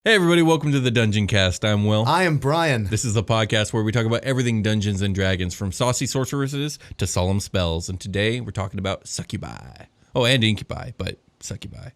Hey everybody, welcome to the Dungeoncast. I'm Will. I am Brian. This is the podcast where we talk about everything Dungeons and Dragons, from saucy sorceresses to solemn spells. And today we're talking about Succubi. Oh, and Incubi, but Succubi.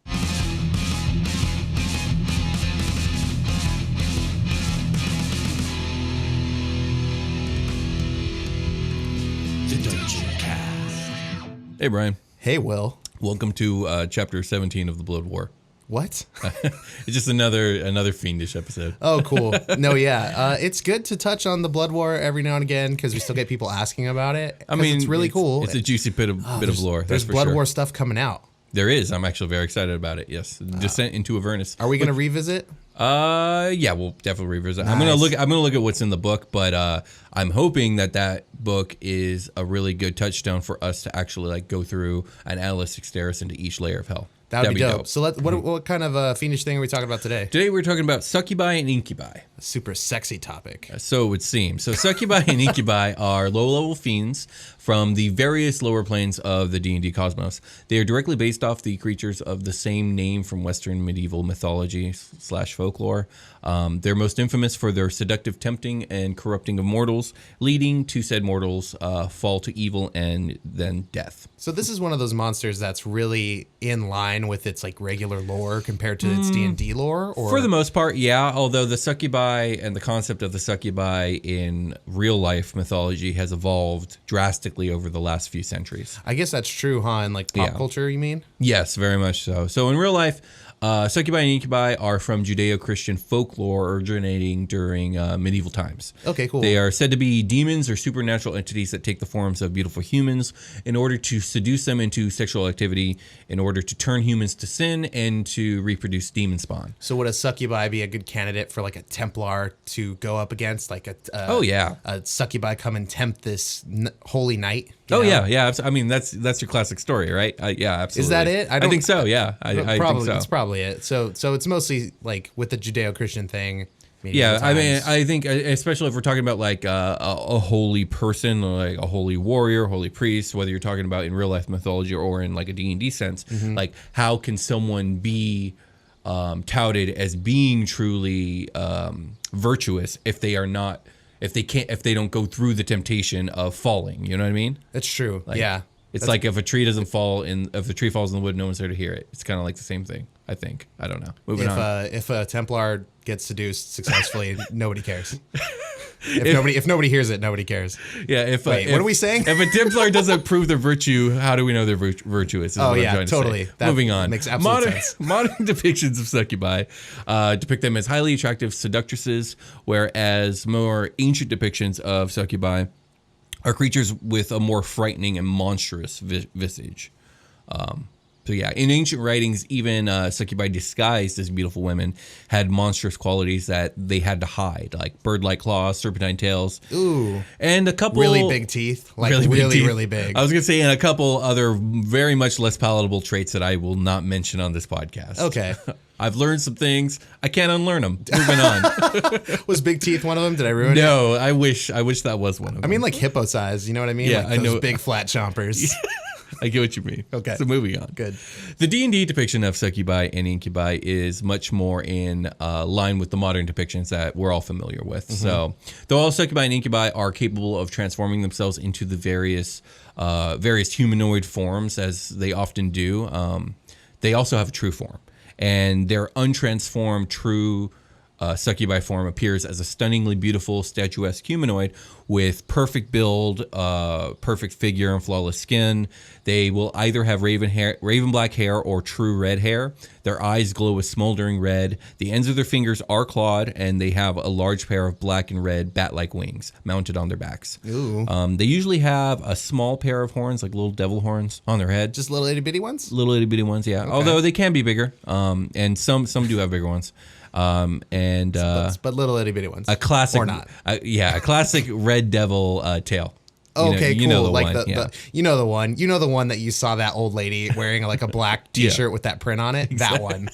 The Dungeoncast. Hey Brian. Hey Will. Welcome to Chapter 17 of the Blood War. What? It's just another fiendish episode. Oh, cool. No, yeah. It's good to touch on the Blood War every now and again because we still get people asking about it. I mean, it's really cool. It's a juicy bit of lore. There's Blood War stuff coming out. There is. I'm actually very excited about it. Yes, Descent into Avernus. Are we going to revisit? Yeah, we'll definitely revisit. Nice. I'm gonna look at what's in the book, but I'm hoping that book is a really good touchstone for us to actually go through an analytic stare us into each layer of hell. That'd be dope. So what kind of fiendish thing are we talking about today? Today we're talking about Succubi and Incubi. A super sexy topic. So it would seem. So Succubi and Incubi are low-level fiends from the various lower planes of the D&D cosmos. They are directly based off the creatures of the same name from Western medieval mythology / folklore. They're most infamous for their seductive tempting and corrupting of mortals, leading to said mortals fall to evil and then death. So this is one of those monsters that's really in line with its regular lore compared to its D&D lore? Or? For the most part, yeah. Although the Succubi and the concept of the Succubi in real life mythology has evolved drastically over the last few centuries. I guess that's true, huh? In pop culture, you mean? Yes, very much so. So in real life, Succubi and Incubi are from Judeo-Christian folklore originating during medieval times. Okay, cool. They are said to be demons or supernatural entities that take the forms of beautiful humans in order to seduce them into sexual activity, in order to turn humans to sin and to reproduce demon spawn. So would a Succubi be a good candidate for a Templar to go up against? A Succubi come and tempt this holy knight? Yeah. I mean, that's your classic story, right? Yeah, absolutely. Is that it? I think so, yeah. I think so. That's probably it. So it's mostly with the Judeo-Christian thing. Yeah, I mean, I think especially if we're talking about a holy person, like a holy warrior, holy priest, whether you're talking about in real life mythology or in a D&D sense, how can someone be touted as being truly virtuous if they are not, if they don't go through the temptation of falling? You know what I mean? That's true. Yeah. It's if a tree doesn't fall if a tree falls in the wood, no one's there to hear it. It's kind of like the same thing, I think. I don't know. Moving on. If a Templar gets seduced successfully, nobody cares. If nobody hears it, nobody cares. Yeah. What are we saying? If a Templar doesn't prove their virtue, how do we know they're virtuous? Oh yeah, totally. Moving on. Makes absolute sense. Modern depictions of Succubi depict them as highly attractive seductresses, whereas more ancient depictions of Succubi are creatures with a more frightening and monstrous visage. So yeah, in ancient writings, even Succubi disguised as beautiful women had monstrous qualities that they had to hide, like bird-like claws, serpentine tails. Ooh. And a couple... Really big teeth. Really big. I was going to say, and a couple other very much less palatable traits that I will not mention on this podcast. Okay. I've learned some things. I can't unlearn them. Moving on. Was big teeth one of them? Did I ruin it? No, I wish that was one of them. I mean, hippo size. You know what I mean? Yeah, I know. Big flat chompers. I get what you mean. Okay. So moving on. Good. The D&D depiction of Succubi and Incubi is much more in line with the modern depictions that we're all familiar with. So, though all Succubi and Incubi are capable of transforming themselves into the various humanoid forms, as they often do, they also have a true form. And their untransformed true Succubi form appears as a stunningly beautiful, statuesque humanoid with perfect build, perfect figure, and flawless skin. They will either have raven black hair or true red hair. Their eyes glow with smoldering red. The ends of their fingers are clawed, and they have a large pair of black and red bat-like wings mounted on their backs. Ooh. They usually have a small pair of horns, like little devil horns, on their head. Just little itty-bitty ones? Little itty-bitty ones, yeah. Okay. Although they can be bigger, and some do have bigger ones. But little itty bitty ones. A classic, or not? A classic red devil tail. Okay, cool. You know the one. You know the one that you saw that old lady wearing a black T-shirt with that print on it. Exactly. That one.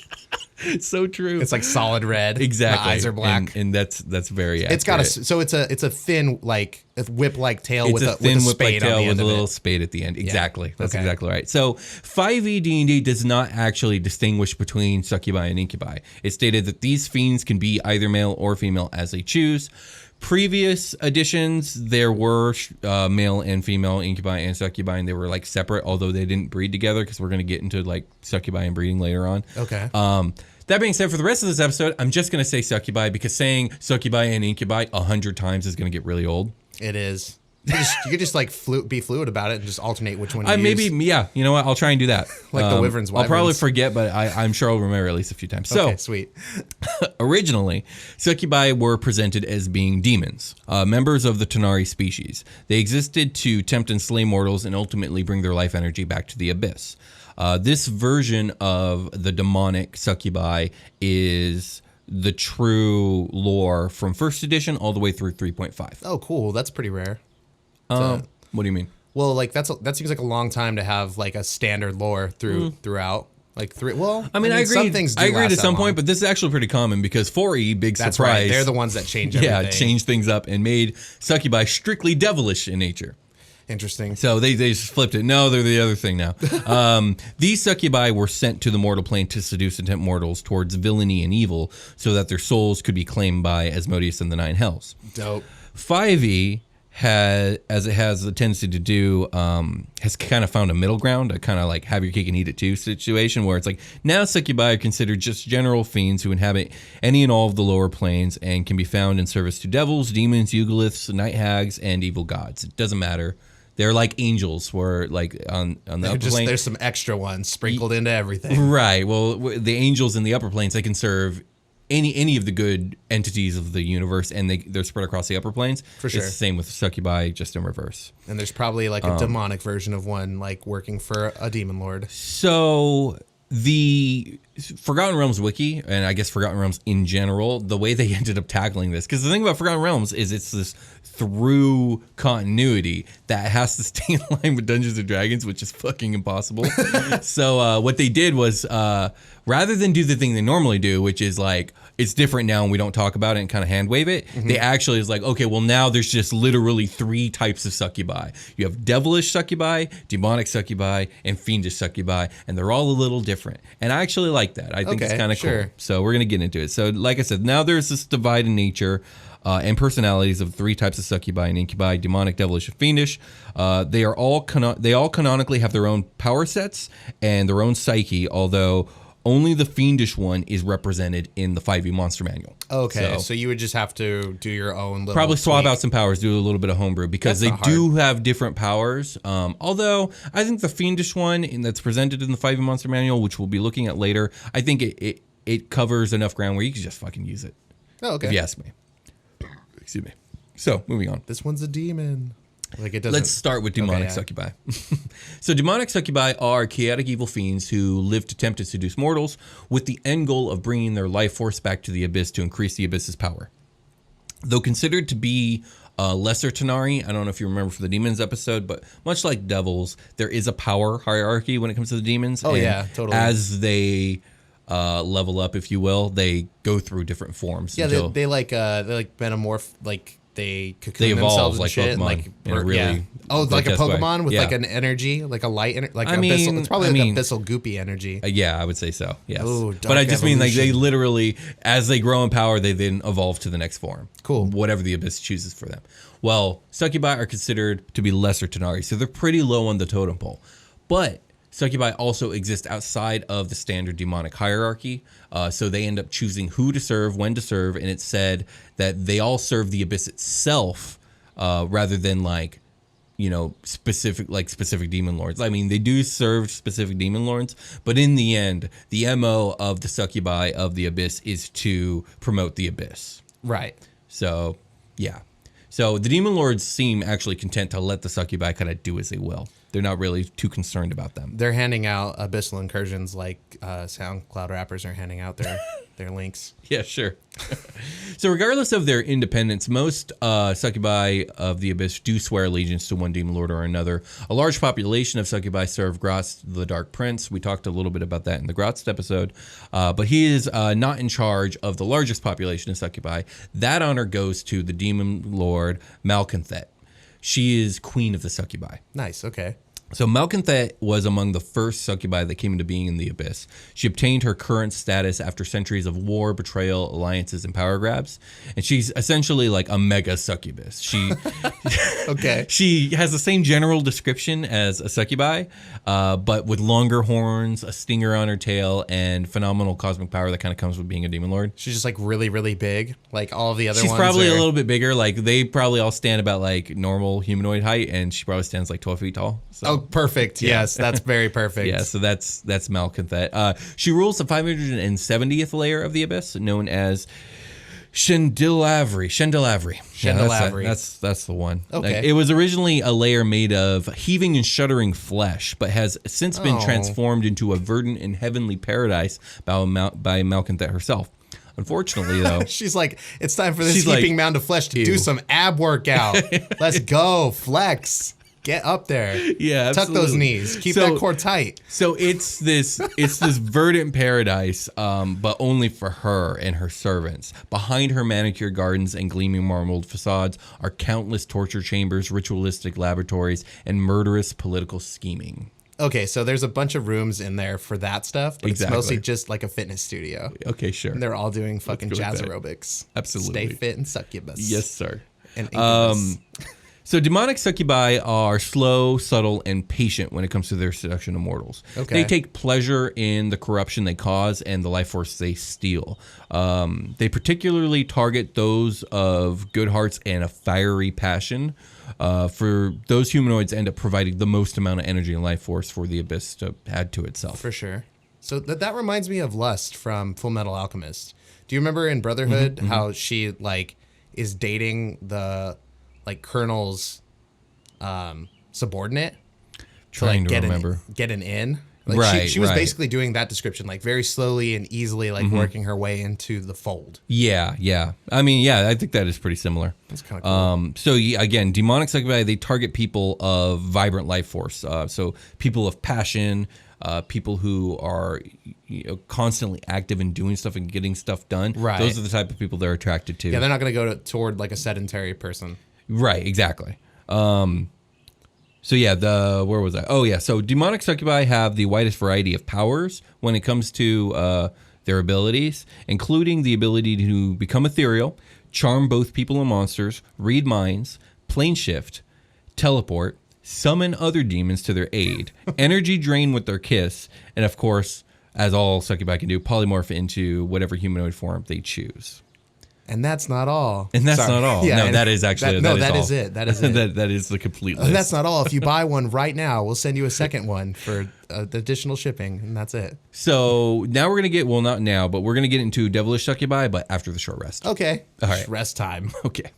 So true. It's like solid red. Exactly. The eyes are black. And that's very accurate. It's got it's a thin, like a whip-like tail it's with a thin with a whip-like spade tail on the with end a of little it. spade at the end. Exactly. Yeah. That's Okay. exactly right. So 5e D&D does not actually distinguish between succubi and incubi. It stated that these fiends can be either male or female as they choose. Previous editions, there were male and female incubi and succubi, and they were like separate, although they didn't breed together, because we're going to get into like succubi and breeding later on. Okay. That being said, for the rest of this episode, I'm just going to say succubi, because saying succubi and incubi 100 times is going to get really old. It is. You could just like be fluid about it and just alternate which one you maybe, use. yeah. You know what? I'll try and do that. Like the wyverns. I'll probably forget, but I'm sure I'll remember at least a few times. So, okay, sweet. Originally, succubi were presented as being demons, members of the Tanari species. They existed to tempt and slay mortals and ultimately bring their life energy back to the abyss. This version of the demonic succubi is the true lore from first edition all the way through 3.5. Oh, cool. That's pretty rare. What do you mean? Well, like that seems like a long time to have like a standard lore throughout. Like three. Well, I mean, I agree. Some things do I agree last to that some long. point, but this is actually pretty common because 4E, big That's surprise. right. They're the ones that change everything. Yeah, changed things up and made succubi strictly devilish in nature. Interesting. So they just flipped it. No, they're the other thing now. These succubi were sent to the mortal plane to seduce and tempt mortals towards villainy and evil so that their souls could be claimed by Asmodeus and the Nine Hells. Dope. 5E, as it has a tendency to do, has kind of found a middle ground, a kind of like have your cake and eat it too situation where it's like now succubi are considered just general fiends who inhabit any and all of the lower planes and can be found in service to devils, demons, eugoliths, night hags, and evil gods. It doesn't matter. They're like angels, where like on the upper plane. There's some extra ones sprinkled into everything. Right. Well, the angels in the upper planes, they can serve any of the good entities of the universe, and they're spread across the upper planes. For sure. It's the same with succubi, just in reverse. And there's probably like a demonic version of one, like working for a demon lord. So the Forgotten Realms wiki, and I guess Forgotten Realms in general, the way they ended up tackling this, because the thing about Forgotten Realms is it's this through continuity that has to stay in line with Dungeons and Dragons, which is fucking impossible. So what they did was, rather than do the thing they normally do, which is like, it's different now and we don't talk about it and kind of hand wave it, they actually is like, okay, well now there's just literally 3 types of succubi. You have devilish succubi, demonic succubi, and fiendish succubi, and they're all a little different. And I actually like that. I think it's kind of cool. So we're going to get into it. So like I said, now there's this divide in nature and personalities of 3 types of succubi and incubi: demonic, devilish, and fiendish. They all canonically have their own power sets and their own psyche, although only the fiendish one is represented in the 5e monster manual. Okay, so you would just have to do your own little probably swap tweak. out some powers, do a little bit of homebrew, because they do have different powers. Although I think the fiendish one that's presented in the 5e monster manual, which we'll be looking at later, I think it covers enough ground where you can just fucking use it. Oh, okay. If you ask me. Excuse me. So, moving on. This one's a demon. Like it doesn't. Let's start with demonic succubi. So demonic succubi are chaotic evil fiends who live to tempt and seduce mortals with the end goal of bringing their life force back to the abyss to increase the abyss's power. Though considered to be lesser Tanari, I don't know if you remember from the demons episode, but much like devils, there is a power hierarchy when it comes to the demons. Oh, and yeah, totally. As they level up, if you will, they go through different forms. Yeah, they like metamorph, like they cocoon they evolve themselves and like shit. Pokemon. And in a really like a Pokemon way. with like an energy, like a light, like I abyssal. mean, It's probably like abyssal goopy energy. Yeah, I would say so. Yes, Ooh, but I just mean like they evolution. literally, as they grow in power, they then evolve to the next form. Cool. Whatever the abyss chooses for them. Well, succubi are considered to be lesser Tanari, so they're pretty low on the totem pole. But succubi also exist outside of the standard demonic hierarchy, so they end up choosing who to serve, when to serve, and it's said that they all serve the abyss itself rather than like, you know, specific demon lords. I mean, they do serve specific demon lords, but in the end, the MO of the succubi of the abyss is to promote the abyss. Right. So, yeah. So the demon lords seem actually content to let the succubi kind of do as they will. They're not really too concerned about them. They're handing out abyssal incursions like SoundCloud rappers are handing out their links. Yeah, sure. So regardless of their independence, most succubi of the Abyss do swear allegiance to one demon lord or another. A large population of succubi serve Gratz, the Dark Prince. We talked a little bit about that in the Gratz episode, but he is not in charge of the largest population of succubi. That honor goes to the demon lord Malconthet. She is queen of the succubi. Nice, okay. So Malconthet was among the first succubi that came into being in the Abyss. She obtained her current status after centuries of war, betrayal, alliances, and power grabs. And she's essentially like a mega succubus. She okay. She has the same general description as a succubi, but with longer horns, a stinger on her tail, and phenomenal cosmic power that kind of comes with being a demon lord. She's just like really, really big. Like all of the other ones. She's probably a little bit bigger. Like they probably all stand about like normal humanoid height, and she probably stands like 12 feet tall. So. Oh, perfect. Yeah. Yes, that's very perfect. Yeah, so that's Malconthet. She rules the 570th layer of the Abyss, known as Shendelavri. Yeah, that's the one. Okay. Like, it was originally a layer made of heaving and shuddering flesh, but has since been transformed into a verdant and heavenly paradise by Malconthet herself. Unfortunately, though, she's like, it's time for this heaping mound of flesh to do some ab workout. Let's go, flex. Get up there. Yeah, absolutely. Tuck those knees. Keep that core tight. So it's this verdant paradise, but only for her and her servants. Behind her manicured gardens and gleaming marbled facades are countless torture chambers, ritualistic laboratories, and murderous political scheming. Okay, so there's a bunch of rooms in there for that stuff, but Exactly. It's mostly just like a fitness studio. Okay, sure. And they're all doing fucking jazz aerobics. Absolutely. Stay fit and succubus. Yes, sir. And incubus. So demonic succubi are slow, subtle, and patient when it comes to their seduction of mortals. Okay. They take pleasure in the corruption they cause and the life force they steal. They particularly target those of good hearts and a fiery passion. For those humanoids end up providing the most amount of energy and life force for the Abyss to add to itself. For sure. So that reminds me of Lust from Full Metal Alchemist. Do you remember in Brotherhood how she like is dating the like Colonel's subordinate Trying to remember. Get an in. Like Right, she was right. basically doing that description, like very slowly and easily, like working her way into the fold. Yeah. I mean, yeah, I think that is pretty similar. That's kind of cool. So again, demonic succubi, they target people of vibrant life force. So people of passion, people who are constantly active and doing stuff and getting stuff done. Right. Those are the type of people they're attracted to. Yeah, they're not going to go toward like a sedentary person. Right, exactly. So yeah, where was I? Oh yeah, so demonic succubi have the widest variety of powers when it comes to their abilities, including the ability to become ethereal, charm both people and monsters, read minds, plane shift, teleport, summon other demons to their aid, energy drain with their kiss, and of course, as all succubi can do, polymorph into whatever humanoid form they choose. And that's not all. And that's not all. Yeah, no, that is actually that all. is it. That is it. that is the complete list. That's not all. If you buy one right now, we'll send you a second one for additional shipping, and that's it. So now we're gonna get not now, but we're gonna get into Devilish Succubi, but after the short rest. Okay. All right. Rest time. Okay.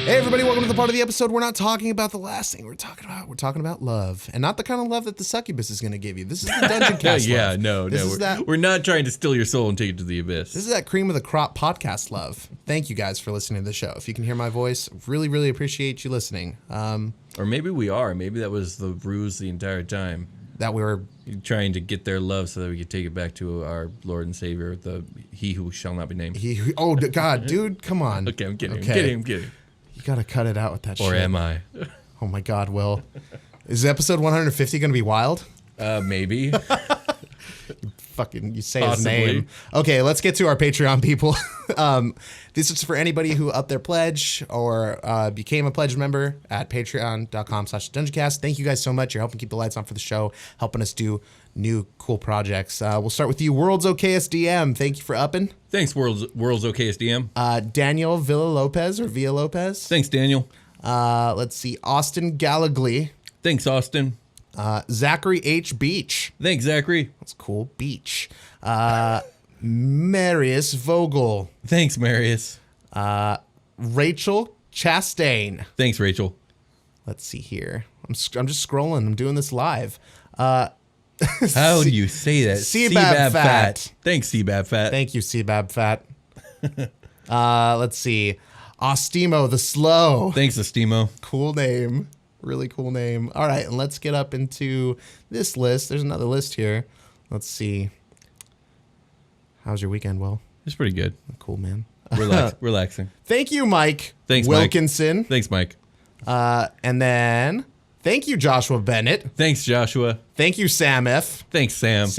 Hey everybody, welcome to the part of the episode we're not talking about the last thing we're talking about love, and not the kind of love that the succubus is going to give you. This is the Dungeoncast Yeah, love. no. We're not trying to steal your soul and take it to the abyss. This is that cream of the crop podcast love. Thank you guys for listening to the show. If you can hear my voice, really, really appreciate you listening. Or maybe we are. Maybe that was the ruse the entire time. That we were trying to get their love so that we could take it back to our Lord and Savior, He who shall not be named. Oh God, dude, come on. Okay, I'm kidding. I'm kidding. You gotta cut it out with that shit. Or am I? Oh my God, Will. Is episode 150 gonna be wild? Maybe. You say Possibly. his name. Okay, let's get to our Patreon people. This is for anybody who upped their pledge or became a pledge member at patreon.com/Dungeoncast. Thank you guys so much. You're helping keep the lights on for the show, helping us do new cool projects. We'll start with you, World's Okayest DM. Thank you for upping. Thanks, World's Okayest DM. Daniel Villalopez. Thanks, Daniel. Let's see, Austin Gallagly. Thanks, Austin. Zachary H. Beach. Thanks, Zachary. That's cool. Beach. Marius Vogel. Thanks, Marius. Rachel Chastain. Thanks, Rachel. Let's see here. I'm just scrolling. I'm doing this live. How do you say that? CBAB Fat. Thanks, CBAB Fat. Thank you, CBAB Fat. Let's see. Ostemo the Slow. Thanks, Estimo. Cool name. Really cool name. All right, and let's get up into this list. There's another list here. Let's see. How's your weekend, Will? It's pretty good. Cool, man. Relaxing. Thank you, Mike. Thanks, Wilkinson. Mike. Thanks, Mike. And then thank you, Joshua Bennett. Thanks, Joshua. Thank you, Sam F. Thanks, Sam.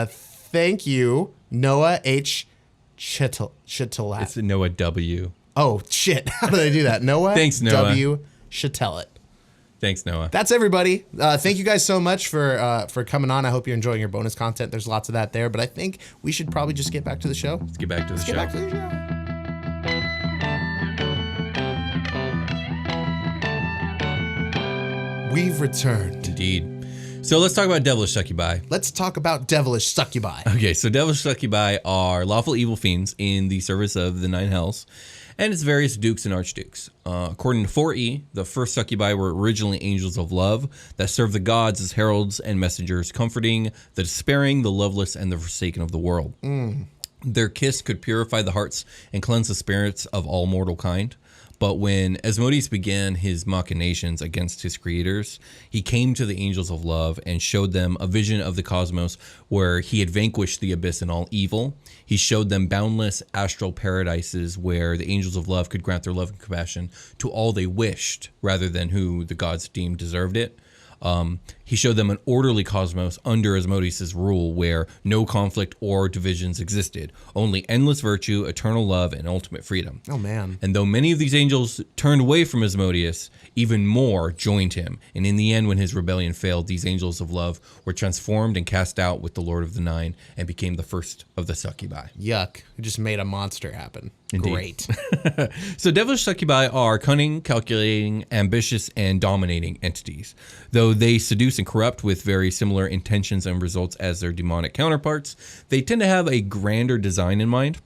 Thank you, Noah H. Chitelat. It's Noah W. Oh, shit. How did I do that? Noah Thanks, Noah. W. Chitelat. Thanks, Noah. That's everybody. Thank you guys so much for coming on. I hope you're enjoying your bonus content. There's lots of that there, but I think we should probably just get back to the show. Let's get back to the show. We've returned. Indeed. So let's talk about Devilish Succubi. Let's talk about Devilish Succubi. Okay, so Devilish Succubi are lawful evil fiends in the service of the Nine Hells and its various dukes and archdukes. According to 4E, the first Succubi were originally angels of love that served the gods as heralds and messengers, comforting the despairing, the loveless, and the forsaken of the world. Their kiss could purify the hearts and cleanse the spirits of all mortal kind. But when Asmodeus began his machinations against his creators, he came to the angels of love and showed them a vision of the cosmos where he had vanquished the abyss and all evil. He showed them boundless astral paradises where the angels of love could grant their love and compassion to all they wished rather than who the gods deemed deserved it. He showed them an orderly cosmos under Asmodeus' rule where no conflict or divisions existed, only endless virtue, eternal love, and ultimate freedom. Oh, man. And though many of these angels turned away from Asmodeus, even more joined him. And in the end, when his rebellion failed, these angels of love were transformed and cast out with the Lord of the Nine and became the first of the Succubi. Yuck. We just made a monster happen. Indeed. Great. So Devilish Succubi are cunning, calculating, ambitious, and dominating entities. Though they seduce and corrupt with very similar intentions and results as their demonic counterparts, they tend to have a grander design in mind.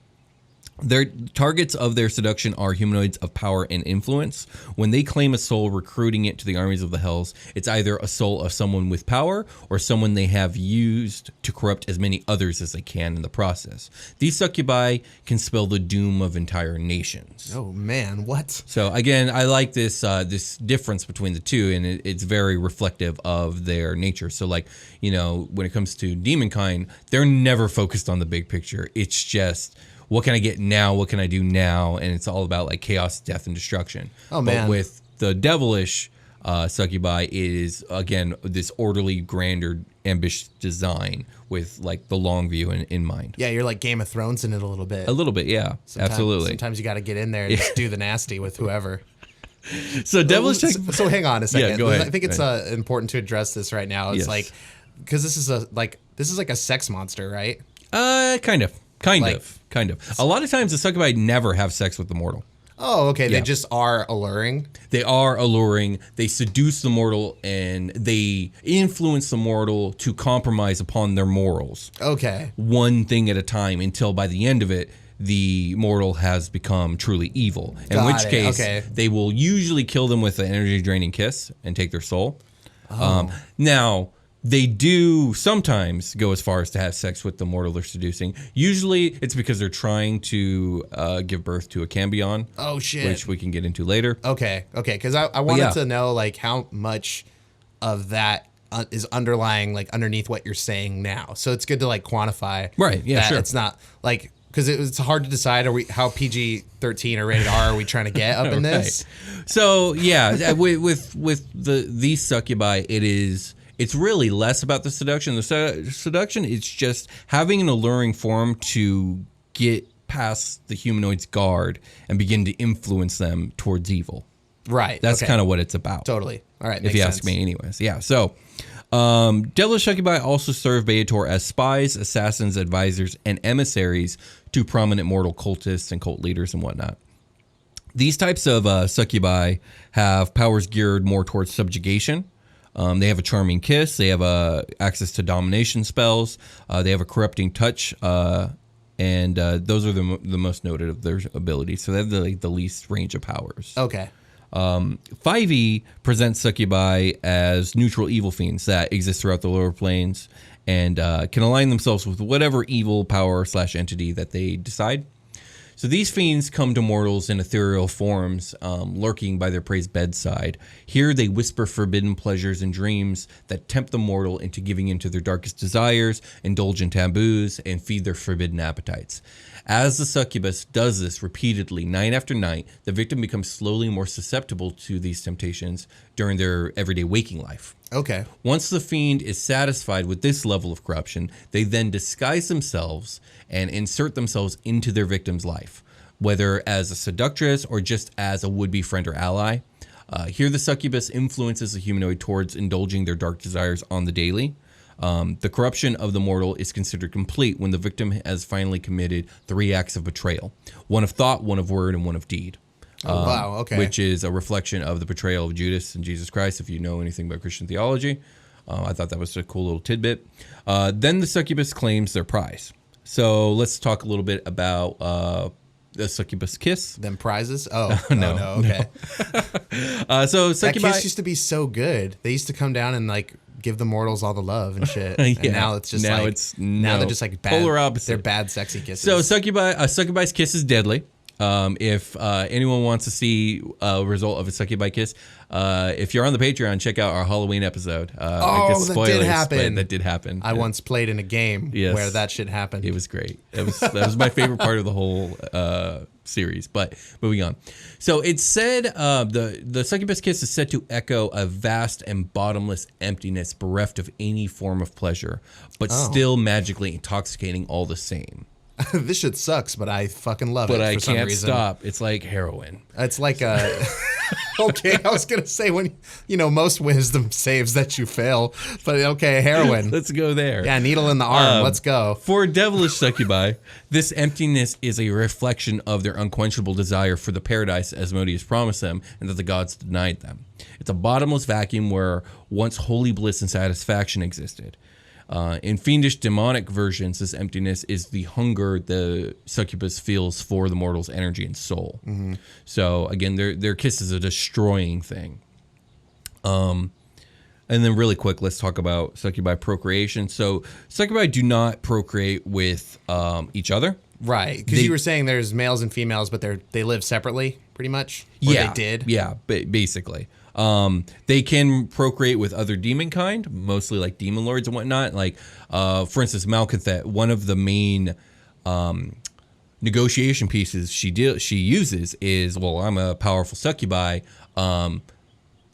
Their targets of their seduction are humanoids of power and influence. When they claim a soul, recruiting it to the armies of the hells, it's either a soul of someone with power or someone they have used to corrupt as many others as they can in the process. These succubi can spell the doom of entire nations. Oh, man. What? So again, I like this this difference between the two, and it's very reflective of their nature. So like, you know, when it comes to demonkind, they're never focused on the big picture. It's just, what can I get now? What can I do now? And it's all about like chaos, death, and destruction. Oh, man. But with the devilish succubi, it is, again, this orderly, grander, ambitious design with like the long view in mind. Yeah, you're like Game of Thrones in it a little bit. A little bit, yeah. Absolutely. Sometimes you got to get in there and just do the nasty with whoever. So devilish So hang on a second. Yeah, go ahead. I think it's important to address this right now. It's like, because this is like a sex monster, right? Kind of. A lot of times the succubi never have sex with the mortal. Oh, okay. Yeah. They just are alluring. They are alluring. They seduce the mortal and they influence the mortal to compromise upon their morals. Okay. One thing at a time until by the end of it, the mortal has become truly evil. In which case, they will usually kill them with an energy draining kiss and take their soul. Now, they do sometimes go as far as to have sex with the mortal they're seducing. Usually, it's because they're trying to give birth to a cambion. Oh, shit. Which we can get into later. Okay. Because I wanted to know like how much of that is underlying like underneath what you're saying now. So it's good to like quantify. Right. Yeah. That sure. It's not like, because it's hard to decide how PG-13 or rated R are we trying to get up in this. So yeah, with these succubi, it's really less about the seduction. The seduction is just having an alluring form to get past the humanoid's guard and begin to influence them towards evil. Right. That's kind of what it's about. Totally. All right. If you ask me anyways. Yeah. So devilish succubi also serve Beator as spies, assassins, advisors, and emissaries to prominent mortal cultists and cult leaders and whatnot. These types of succubi have powers geared more towards subjugation. They have a charming kiss. They have access to domination spells. They have a corrupting touch and those are the most noted of their abilities. So they have the least range of powers. Okay. 5e presents succubi as neutral evil fiends that exist throughout the lower planes and can align themselves with whatever evil power / entity that they decide. So these fiends come to mortals in ethereal forms, lurking by their prey's bedside. Here they whisper forbidden pleasures and dreams that tempt the mortal into giving into their darkest desires, indulge in taboos, and feed their forbidden appetites. As the succubus does this repeatedly, night after night, the victim becomes slowly more susceptible to these temptations during their everyday waking life. Okay. Once the fiend is satisfied with this level of corruption, they then disguise themselves and insert themselves into their victim's life, whether as a seductress or just as a would-be friend or ally. Here the succubus influences the humanoid towards indulging their dark desires on the daily. The corruption of the mortal is considered complete when the victim has finally committed 3 acts of betrayal: one of thought, one of word, and one of deed. Wow, okay. Which is a reflection of the betrayal of Judas and Jesus Christ, if you know anything about Christian theology. I thought that was a cool little tidbit. Then the succubus claims their prize. So let's talk a little bit about the succubus kiss. Them prizes? Oh, No, okay. So That succubi, kiss used to be so good. They used to come down and like give the mortals all the love and shit. Yeah. And now it's just now they're just like bad. Polar opposite. They're bad sexy kisses. So a succubi's kiss is deadly. If anyone wants to see a result of a succubi kiss, if you're on the Patreon, check out our Halloween episode. I guess that did happen. That did happen. I once played in a game where that shit happened. It was great. That was my favorite part of the whole series. But moving on. So it's said the succubus kiss is said to echo a vast and bottomless emptiness bereft of any form of pleasure, but still magically intoxicating all the same. This shit sucks, but I fucking love it. But I for some can't reason. stop. It's like heroin. It's like a. Okay, I was gonna say when most wisdom saves that you fail, but okay, heroin. Let's go there. Yeah, needle in the arm. Let's go. For devilish succubi, this emptiness is a reflection of their unquenchable desire for the paradise Asmodeus promised them and that the gods denied them. It's a bottomless vacuum where once holy bliss and satisfaction existed. In fiendish demonic versions, this emptiness is the hunger the succubus feels for the mortal's energy and soul. Mm-hmm. So again, their kiss is a destroying thing. And then really quick, let's talk about succubi procreation. So succubi do not procreate with each other. Right, because you were saying there's males and females, but they live separately, pretty much. Or Yeah, they did. Yeah, basically. They can procreate with other demon kind, mostly like demon lords and whatnot. Like, for instance, Malkathet, one of the main negotiation pieces she uses is, well, I'm a powerful succubi.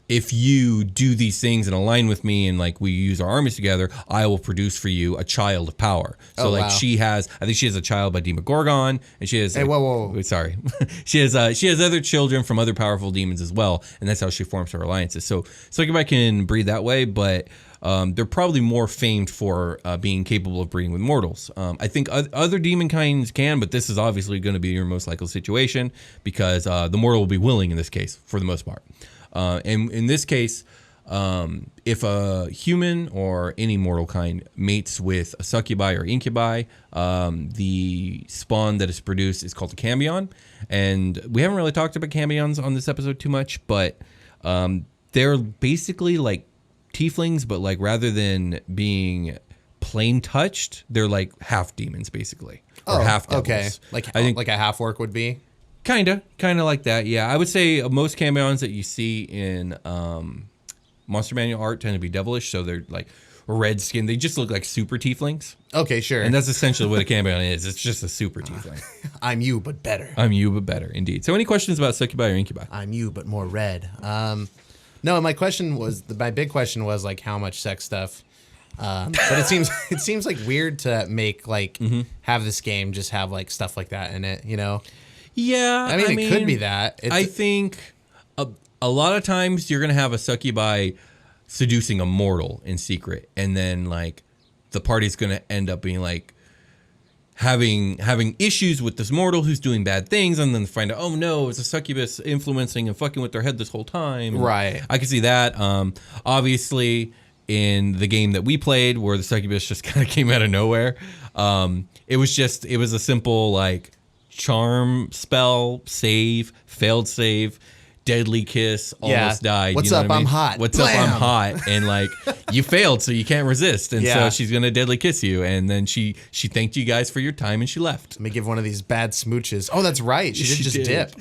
If you do these things and align with me and like we use our armies together, I will produce for you a child of power. So wow. I think she has a child by Demogorgon, and she has. Hey, whoa. Sorry, she has other children from other powerful demons as well, and that's how she forms her alliances. So succubi can breed that way, but they're probably more famed for being capable of breeding with mortals. I think other demon kinds can, but this is obviously going to be your most likely situation because the mortal will be willing in this case for the most part. And in this case, if a human or any mortal kind mates with a succubi or incubi, the spawn that is produced is called a cambion. And we haven't really talked about cambions on this episode too much, but they're basically like tieflings, but like rather than being plain touched, they're like half demons basically, or half devils. Okay, I think like a half orc would be. Kind of like that. Yeah, I would say most cambions that you see in Monster Manual art tend to be devilish, so they're like red skin. They just look like super tieflings. Okay, sure. And that's essentially what a cambion is. It's just a super tiefling. I'm you, but better. I'm you, but better, indeed. So any questions about succubi or incubi? I'm you, but more red. No, my big question was like how much sex stuff. But it seems like weird to make like have this game just have like stuff like that in it, Yeah, I mean, it could be that. I think a lot of times you're gonna have a succubi seducing a mortal in secret, and then like the party's gonna end up being like having issues with this mortal who's doing bad things, and then find out, oh no, it's a succubus influencing and fucking with their head this whole time. Right. I can see that. Obviously, in the game that we played, where the succubus just kind of came out of nowhere. It was a simple like charm spell, failed save, deadly kiss, almost died. What's you know up? what I mean? I'm hot. What's Blam! up? I'm hot. And like you failed, so you can't resist. And so she's gonna deadly kiss you. And then she thanked you guys for your time and she left. Let me give one of these bad smooches. Oh, that's right. She did dip.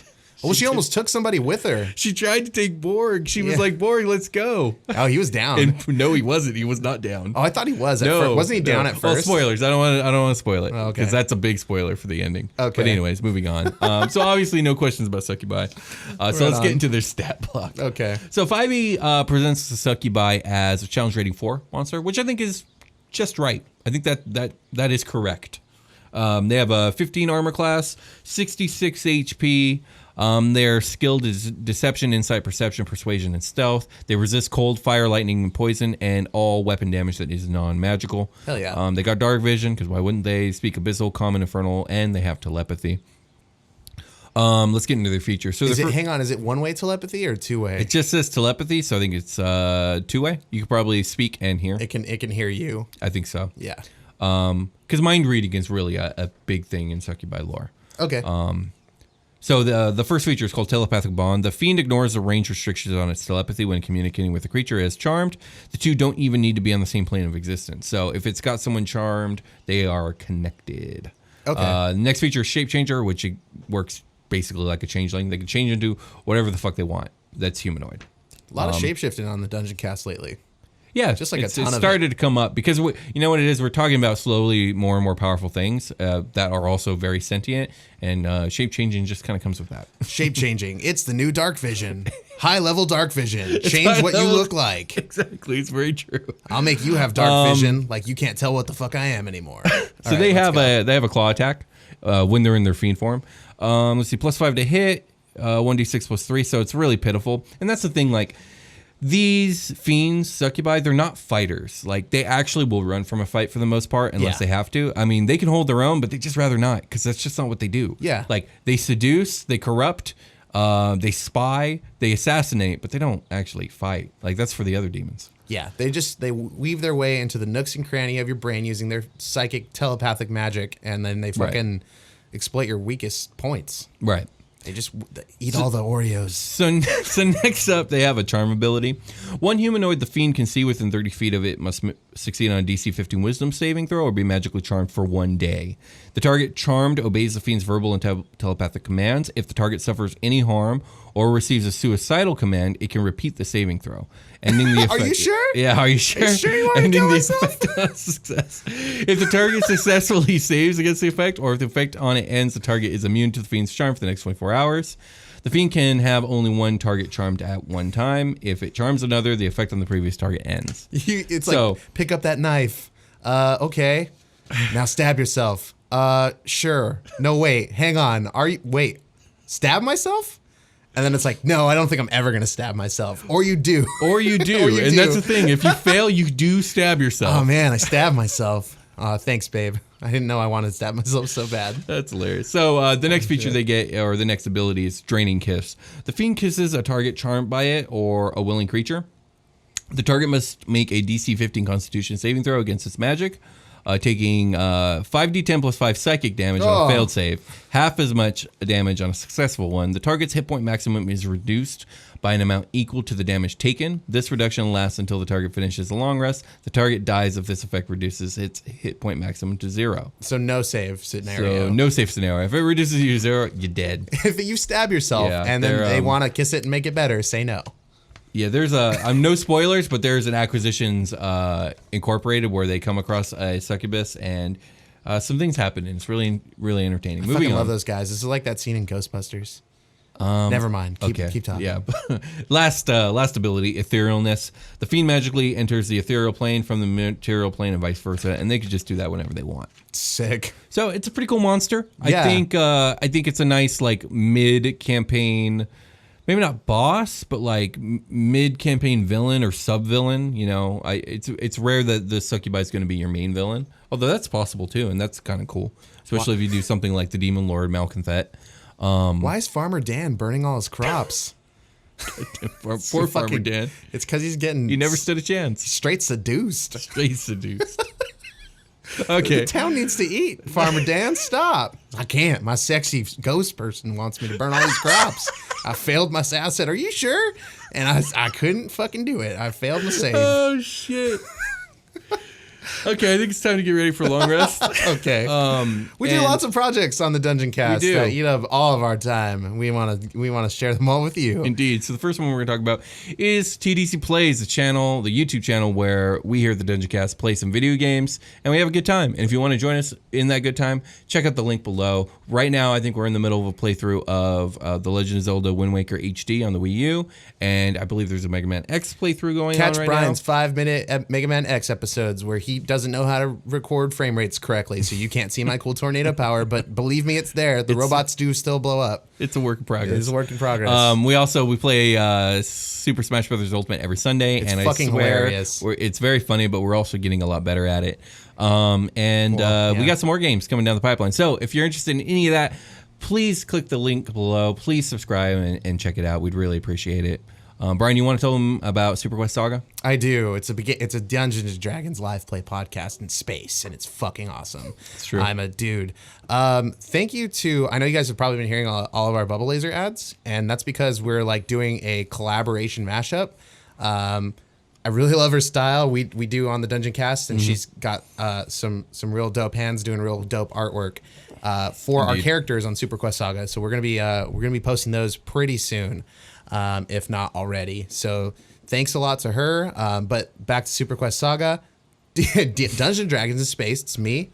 Well, she almost took somebody with her. She tried to take Borg. She was like, Borg, let's go. Oh, he was down. And no, he wasn't. He was not down. Oh, I thought he was. Wasn't he down at first? Well, spoilers. I don't want to spoil it. Okay. Because that's a big spoiler for the ending. Okay. But anyways, moving on. So obviously no questions about Succubi. So let's get into their stat block. Okay. So 5e presents the Succubi as a challenge rating 4 monster, which I think is just right. I think that is correct. They have a 15 armor class, 66 HP. Their skilled is deception, insight, perception, persuasion, and stealth. They resist cold, fire, lightning, and poison, and all weapon damage that is non-magical. Hell yeah. They got dark vision, because why wouldn't they? Speak abyssal, common, infernal, and they have telepathy. Let's get into their features. So hang on, is it one-way telepathy or two-way? It just says telepathy, so I think it's two-way. You can probably speak and hear. It can hear you. I think so. Yeah. Because mind reading is really a big thing in Succubi lore. Okay. So the first feature is called Telepathic Bond. The fiend ignores the range restrictions on its telepathy when communicating with a creature as charmed. The two don't even need to be on the same plane of existence. So if it's got someone charmed, they are connected. Okay. The next feature is Shape Changer, which works basically like a changeling. They can change into whatever the fuck they want. That's humanoid. A lot of shapeshifting on the Dungeoncast lately. Yeah, just like it ton of started to come up because you know what it is. We're talking about slowly more and more powerful things that are also very sentient, and shape changing just kind of comes with that. Shape changing, it's the new dark vision, high level dark vision. Change what you look like. Exactly, it's very true. I'll make you have dark vision, like you can't tell what the fuck I am anymore. So they have a claw attack when they're in their fiend form. Let's see, +5 to hit, 1d6 +3, so it's really pitiful. And that's the thing, like. These fiends, Succubi, they're not fighters. Like, they actually will run from a fight for the most part unless they have to. I mean, they can hold their own, but they just rather not because that's just not what they do. Yeah. Like, they seduce, they corrupt, they spy, they assassinate, but they don't actually fight. Like, that's for the other demons. Yeah, they weave their way into the nooks and cranny of your brain using their psychic telepathic magic, and then they fucking exploit your weakest points. Right. They just eat all the Oreos. So next up, they have a charm ability. One humanoid the fiend can see within 30 feet of it must succeed on a DC 15 wisdom saving throw or be magically charmed for 1 day. The target charmed obeys the fiend's verbal and telepathic commands. If the target suffers any harm or receives a suicidal command, it can repeat the saving throw. Ending the effect. Are you sure? Yeah, are you sure? Are you sure you want to kill myself? Success. If the target successfully saves against the effect, or if the effect on it ends, the target is immune to the fiend's charm for the next 24 hours. The fiend can have only one target charmed at one time. If it charms another, the effect on the previous target ends. It's like, pick up that knife. Okay. Now stab yourself. Sure. No, wait. Hang on. Wait. Stab myself? And then it's like, no, I don't think I'm ever going to stab myself. Or you do. Or you do. And that's the thing. If you fail, you do stab yourself. Oh, man, I stabbed myself. Thanks, babe. I didn't know I wanted to stab myself so bad. That's hilarious. So the next feature they get, or the next ability, is Draining Kiss. The fiend kisses a target charmed by it or a willing creature. The target must make a DC 15 Constitution saving throw against its magic, taking 5d10 plus 5 psychic damage on a failed save, half as much damage on a successful one. The target's hit point maximum is reduced by an amount equal to the damage taken. This reduction lasts until the target finishes the long rest. The target dies if this effect reduces its hit point maximum to 0. So no save scenario. So no save scenario. If it reduces you to 0, you're dead. If you stab yourself and then they want to kiss it and make it better, say no. Yeah, there's no spoilers, but there's an Acquisitions Incorporated where they come across a succubus and some things happen, and it's really, really entertaining. I fucking love those guys. This is like that scene in Ghostbusters. Never mind. Keep talking. Yeah. last ability, Etherealness. The fiend magically enters the ethereal plane from the material plane and vice versa, and they could just do that whenever they want. Sick. So it's a pretty cool monster. Yeah. I think it's a nice like mid-campaign. Maybe not boss, but like mid-campaign villain or sub-villain. You know, it's rare that the Succubi is going to be your main villain. Although that's possible too, and that's kind of cool. Especially if you do something like the Demon Lord Malconthet. Why is Farmer Dan burning all his crops? Poor Farmer fucking- Dan. It's because he's getting He never stood a chance. straight seduced. Straight seduced. Okay. The town needs to eat. Farmer Dan, stop. I can't. My sexy ghost person wants me to burn all these crops. I failed my save. I said, are you sure? And I couldn't fucking do it. I failed my save. Oh, shit. Okay, I think it's time to get ready for a long rest. Okay. We do lots of projects on the Dungeoncast do. that eat up all of our time. We want to share them all with you. Indeed. So the first one we're going to talk about is TDC Plays, the channel, the YouTube channel where we here at the Dungeoncast play some video games and we have a good time. And if you want to join us in that good time, check out the link below. Right now, I think we're in the middle of a playthrough of The Legend of Zelda Wind Waker HD on the Wii U, and I believe there's a Mega Man X playthrough going on right now. Catch Brian's 5-minute Mega Man X episodes where he doesn't know how to record frame rates correctly, so you can't see my cool tornado power, but believe me, it's there. The robots do still blow up. It's a work in progress. It is a work in progress. We play Super Smash Bros. Ultimate every Sunday, It's and fucking I swear hilarious. it's very funny, but we're also getting a lot better at it. We got some more games coming down the pipeline. So if you're interested in any of that, please click the link below. Please subscribe and check it out. We'd really appreciate it. Brian, you want to tell them about Super Quest Saga? I do. It's a Dungeons and Dragons live play podcast in space, and it's fucking awesome. It's true. I'm a dude. Thank you to, I know you guys have probably been hearing all of our Bubble Laser ads, and that's because we're like doing a collaboration mashup. I really love her style. We do on the Dungeoncast, and she's got some real dope hands doing real dope artwork for our characters on Super Quest Saga. So we're gonna be posting those pretty soon, if not already. So thanks a lot to her. But back to Super Quest Saga, Dungeons and Dragons in space. It's me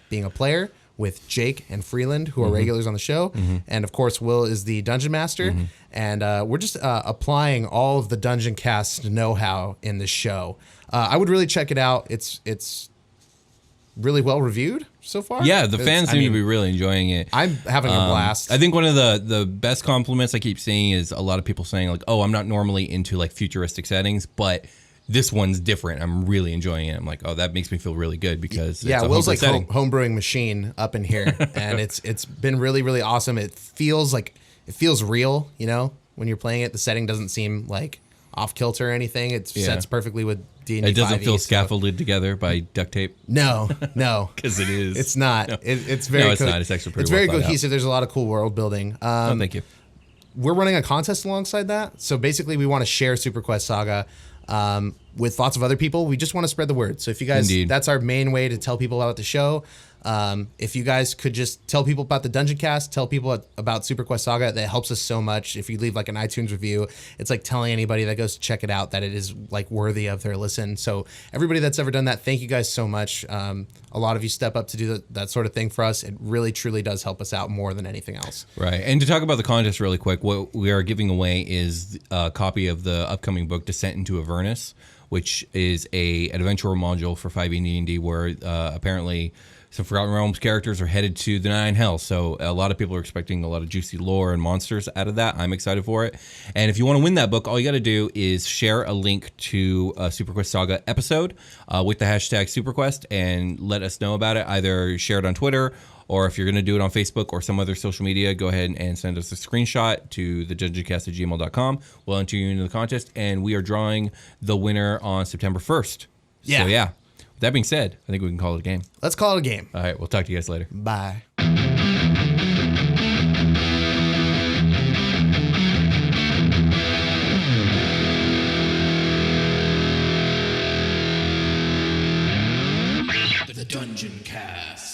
being a player with Jake and Freeland, who are regulars on the show. And of course, Will is the dungeon master. And we're just applying all of the Dungeoncast know-how in this show. I would really check it out. It's really well reviewed so far. Yeah, the fans seem to be really enjoying it. I'm having a blast. I think one of the best compliments I keep seeing is a lot of people saying like, oh, I'm not normally into like futuristic settings, but this one's different. I'm really enjoying it. I'm like, oh, that makes me feel really good because it's a Will's like setting. homebrewing machine up in here, and it's been really, really awesome. It feels real, you know, when you're playing it. The setting doesn't seem like off kilter or anything. It sets perfectly with D&D. It doesn't 5e, feel so- scaffolded together by duct tape. No, Because it is. it's not. No. It's very. No, it's not. It's actually pretty It's very well thought out. cohesive. There's a lot of cool world building. Oh, thank you. We're running a contest alongside that. So basically, we want to share Super Quest Saga with lots of other people. We just want to spread the word. So if you guys, Indeed. that's our main way to tell people about the show. If you guys could just tell people about the Dungeoncast, tell people about Super Quest Saga, that helps us so much. If you leave like an iTunes review, it's like telling anybody that goes to check it out that it is like worthy of their listen. So everybody that's ever done that, thank you guys so much. A lot of you step up to do that sort of thing for us. It really, truly does help us out more than anything else. Right. And to talk about the contest really quick, what we are giving away is a copy of the upcoming book, Descent into Avernus, which is an adventure module for 5e D&D where apparently some Forgotten Realms characters are headed to the Nine Hells. So a lot of people are expecting a lot of juicy lore and monsters out of that. I'm excited for it. And if you want to win that book, all you got to do is share a link to a Super Quest Saga episode with the hashtag SuperQuest and let us know about it. Either share it on Twitter, or if you're going to do it on Facebook or some other social media, go ahead and send us a screenshot to thedungeoncast@gmail.com. We'll enter you into the contest, and we are drawing the winner on September 1st. Yeah. So, yeah. With that being said, I think we can call it a game. Let's call it a game. All right. We'll talk to you guys later. Bye. The Dungeoncast.